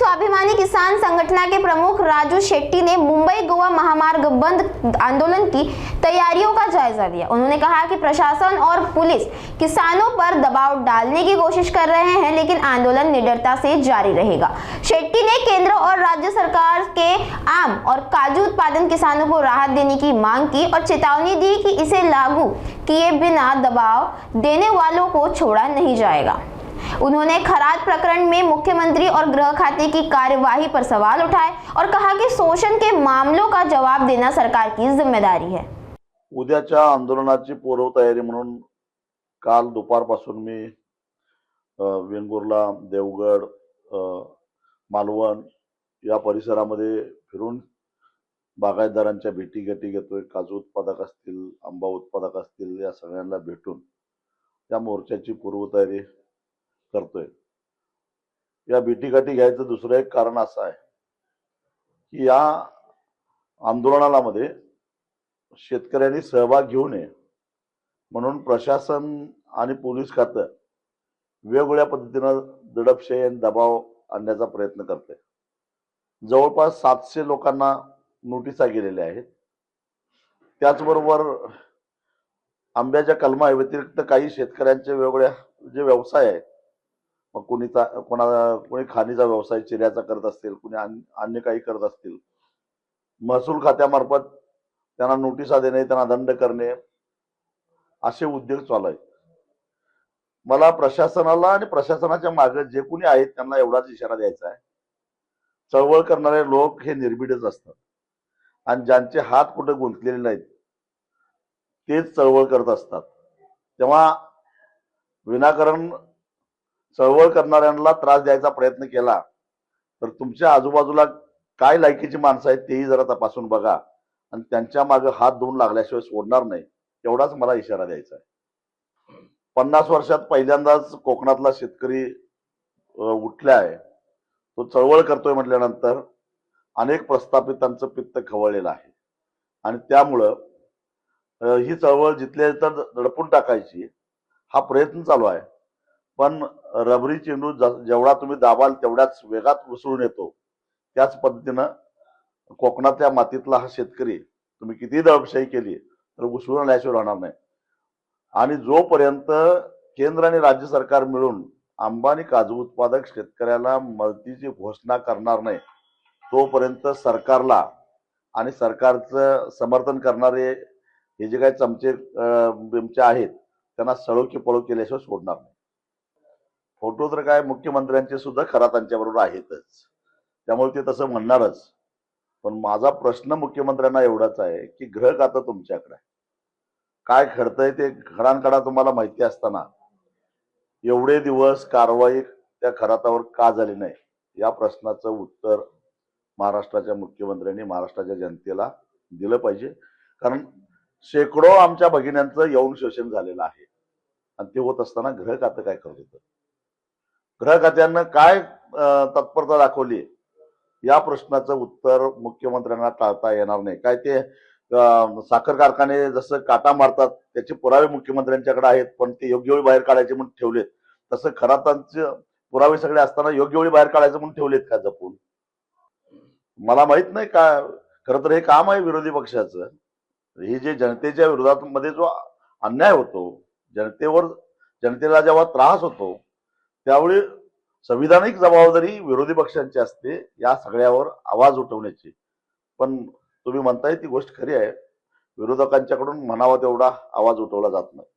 स्वाभिमानी किसान संगठन के प्रमुख राजू शेट्टी ने मुंबई गोवा महामार्ग बंद आंदोलन की तैयारियों का जायजा लिया। उन्होंने कहा कि प्रशासन और पुलिस किसानों पर दबाव डालने की कोशिश कर रहे हैं, लेकिन आंदोलन निडरता से जारी रहेगा। शेट्टी ने केंद्र और राज्य सरकार के आम और काजू उत्पादन किसानों को राहत देने की मांग की और चेतावनी दी कि इसे लागू किए बिना दबाव देने वालों को छोड़ा नहीं जाएगा। उन्होंने खराज प्रकरण में मुख्यमंत्री और गृह खाते की कार्यवाही पर सवाल उठाए और कहा कि शोषण के मामलों का जवाब देना सरकार की जिम्मेदारी है। उद्याच्या आंदोलनाची पूर्वतयारी म्हणून काल दुपारपासून मी वेंगुर्ला, देवगड, मालवण या परिसरामध्ये फिरून बागायतदारांच्या भेटीगाठी घेतोय। काजू उत्पादक असतील, आंबा उत्पादक असतील, या सगळ्यांना भेटून या मोर्चाची पूर्वतयारी करतोय। या भेटीगाठी घ्यायचं दुसरं एक कारण असं आहे की या आंदोलनामध्ये शेतकऱ्यांनी सहभाग घेऊ नये म्हणून प्रशासन आणि पोलीस खातं वेगवेगळ्या पद्धतीनं दडपशाही आणि दबाव आणण्याचा प्रयत्न करते। जवळपास 700 लोकांना नोटिसा गेलेल्या आहेत। त्याचबरोबर आंब्याच्या कलमा व्यतिरिक्त काही शेतकऱ्यांचे वेगवेगळ्या जे व्यवसाय आहेत, मग कोणी खाणीचा व्यवसाय चिऱ्याचा करत असतील, कोणी अन्य काही करत असतील, महसूल खात्यामार्फत त्यांना नोटिसा देणे, त्यांना दंड करणे असे उद्योग चालू आहेत। मला प्रशासनाला आणि प्रशासनाच्या मागे जे कोणी आहेत त्यांना एवढाच इशारा द्यायचा आहे, चळवळ करणारे लोक हे निर्भीडच असतात आणि ज्यांचे हात कुठे गुंतलेले नाहीत तेच चळवळ करत असतात। तेव्हा विनाकारण चळवळ करणाऱ्यांना त्रास द्यायचा प्रयत्न केला तर तुमच्या आजूबाजूला काय लायकीची माणसं आहेत तेही जरा तपासून बघा आणि त्यांच्या मागे हात धुवून लागल्याशिवाय सोडणार नाही, एवढाच मला इशारा द्यायचा आहे। 50 वर्षात पहिल्यांदाच कोकणातला शेतकरी उठला आहे। तो चळवळ करतोय म्हटल्यानंतर अनेक प्रस्थापितांचं पित्त खवळलेलं आहे आणि त्यामुळं ही चळवळ जिथल्या तिथं दडपून टाकायची हा प्रयत्न चालू आहे। पण रबरी चेंडू जेवढा तुम्ही दाबाल तेवढ्याच वेगात उसळून येतो। त्याच पद्धतीनं कोकणातल्या मातीतला हा शेतकरी तुम्ही किती दडपशाही केली तर उसळून आल्याशिवाय राहणार नाही आणि जोपर्यंत केंद्र आणि राज्य सरकार मिळून आंबा आणि काजू उत्पादक शेतकऱ्याला मदतीची घोषणा करणार नाही तोपर्यंत सरकारला आणि सरकारचं समर्थन करणारे हे जे काही चमचे आहेत त्यांना सळो की पळो केल्याशिवाय सोडणार नाही। फोटो तर काय मुख्यमंत्र्यांचे सुद्धा खरा त्यांच्याबरोबर आहेतच, त्यामुळे ते तसं म्हणणारच। पण माझा प्रश्न मुख्यमंत्र्यांना एवढाच आहे की गृह खातं तुमच्याकडे आहे, काय घडतंय ते घडांकडा तुम्हाला माहिती असताना एवढे दिवस कारवाई त्या खरातावर का झाली नाही या प्रश्नाचं उत्तर महाराष्ट्राच्या मुख्यमंत्र्यांनी महाराष्ट्राच्या जनतेला दिलं पाहिजे। कारण शेकडो आमच्या भगिन्यांचं यौन शोषण झालेलं आहे आणि ते होत असताना गृह खातं काय करत होतं, गृह खात्यानं काय तत्परता दाखवली या प्रश्नाचं उत्तर मुख्यमंत्र्यांना टाळता येणार नाही। काय ते साखर कारखाने जसं काटा मारतात त्याचे पुरावे मुख्यमंत्र्यांच्याकडे आहेत, पण ते योग्य वेळी बाहेर काढायचे म्हणून ठेवलेत, तसं खरातांचे पुरावे सगळे असताना योग्य वेळी बाहेर काढायचं म्हणून ठेवलेत का जपून? मला माहित नाही का, खरं तर हे काम आहे विरोधी पक्षाचं। हे जे जनतेच्या विरोधात मध्ये जो अन्याय होतो, जनतेला जेव्हा त्रास होतो त्यावेळी संविधानिक जबाबदारी विरोधी पक्षांची असते या सगळ्यावर आवाज उठवण्याची। पण तुम्ही म्हणताय ती गोष्ट खरी आहे, विरोधकांच्याकडून म्हणावा तेवढा आवाज उठवला जात नाही।